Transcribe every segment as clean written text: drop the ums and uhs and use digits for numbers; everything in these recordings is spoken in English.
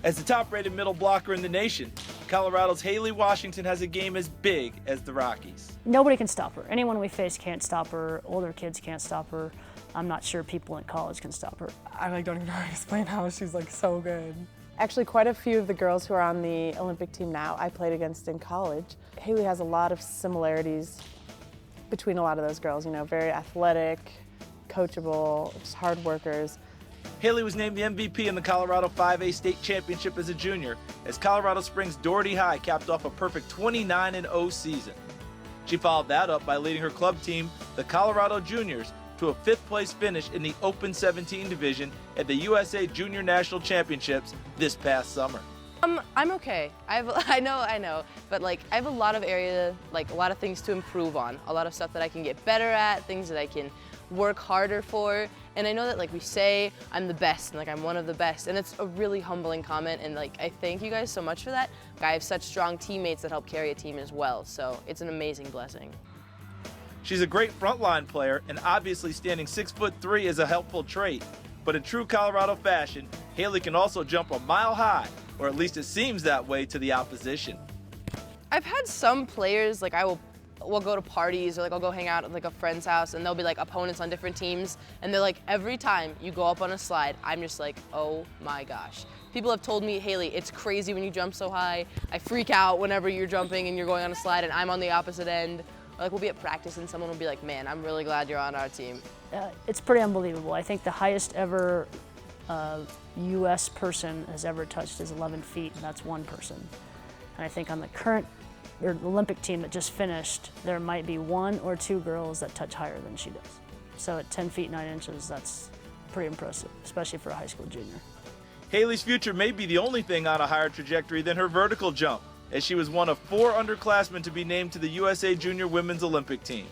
As the top-rated middle blocker in the nation, Colorado's Haleigh Washington has a game as big as the Rockies. Nobody can stop her. Anyone we face can't stop her. Older kids can't stop her. I'm not sure people in college can stop her. I don't even know how to explain how she's so good. Actually, quite a few of the girls who are on the Olympic team now, I played against in college. Haleigh has a lot of similarities between a lot of those girls, very athletic, coachable, just hard workers. Haleigh was named the MVP in the Colorado 5A state championship as a junior, as Colorado Springs Doherty High capped off a perfect 29-0 season. She followed that up by leading her club team, the Colorado Juniors, to a 5th place finish in the Open 17 division at the USA Junior National Championships this past summer. I'm okay. I know, but I have a lot of area, a lot of things to improve on, a lot of stuff that I can get better at, things that I can work harder for, and I know that we say I'm the best and I'm one of the best, and it's a really humbling comment, and I thank you guys so much for that. I have such strong teammates that help carry a team as well, so it's an amazing blessing. She's a great frontline player, and obviously standing 6'3" is a helpful trait. But in true Colorado fashion, Haleigh can also jump a mile high, or at least it seems that way to the opposition. I've had some players, we'll go to parties, or I'll go hang out at a friend's house, and they'll be opponents on different teams, and they're every time you go up on a slide, I'm just oh my gosh. People have told me, Haleigh, it's crazy when you jump so high. I freak out whenever you're jumping and you're going on a slide and I'm on the opposite end. We'll be at practice and someone will be man, I'm really glad you're on our team. It's pretty unbelievable. I think the highest ever U.S. person has ever touched is 11 feet, and that's one person. And I think on the current Olympic team that just finished, there might be 1 or 2 girls that touch higher than she does. So at 10 feet 9 inches, that's pretty impressive, especially for a high school junior. Haleigh's future may be the only thing on a higher trajectory than her vertical jump, as she was one of 4 underclassmen to be named to the USA Junior Women's Olympic team.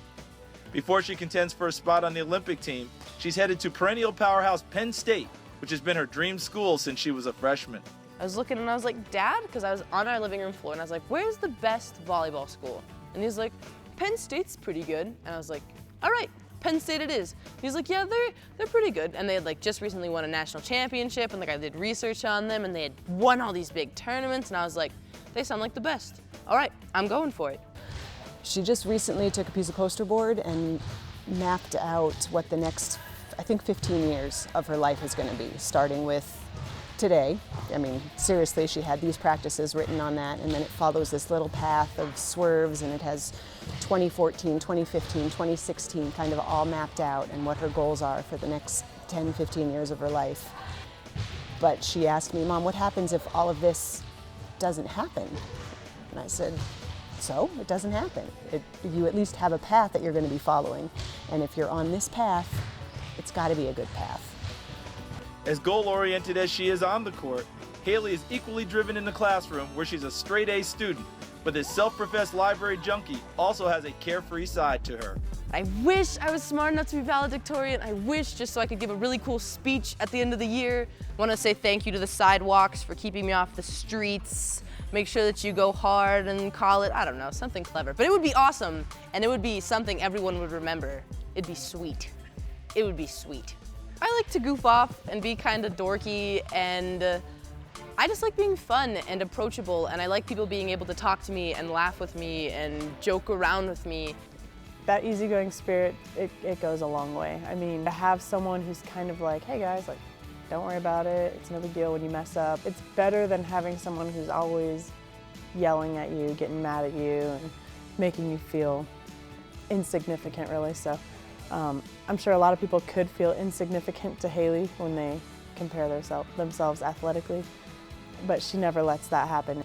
Before she contends for a spot on the Olympic team, she's headed to perennial powerhouse Penn State, which has been her dream school since she was a freshman. I was looking and I was Dad, because I was on our living room floor, and I was where's the best volleyball school? And he's Penn State's pretty good. And I was all right, Penn State it is. He's yeah, they're pretty good. And they had just recently won a national championship, and I did research on them, and they had won all these big tournaments, and I was they sound like the best. All right, I'm going for it. She just recently took a piece of poster board and mapped out what the next, I think, 15 years of her life is going to be, starting with today. Seriously, she had these practices written on that, and then it follows this little path of swerves, and it has 2014, 2015, 2016 kind of all mapped out, and what her goals are for the next 10, 15 years of her life. But she asked me, Mom, what happens if all of this doesn't happen? And I said, so it doesn't happen. You at least have a path that you're going to be following, and if you're on this path, it's got to be a good path. As goal-oriented as she is on the court, Haleigh is equally driven in the classroom, where she's a straight-A student, but this self-professed library junkie also has a carefree side to her. I wish I was smart enough to be valedictorian. I wish, just so I could give a really cool speech at the end of the year. I want to say thank you to the sidewalks for keeping me off the streets. Make sure that you go hard and call it, I don't know, something clever. But it would be awesome, and it would be something everyone would remember. It'd be sweet. It would be sweet. I like to goof off and be kind of dorky, and I just like being fun and approachable, and I like people being able to talk to me and laugh with me and joke around with me. That easygoing spirit, it goes a long way. To have someone who's kind of hey guys, don't worry about it, it's no big deal when you mess up. It's better than having someone who's always yelling at you, getting mad at you, and making you feel insignificant, really. So I'm sure a lot of people could feel insignificant to Haleigh when they compare themselves athletically, but she never lets that happen.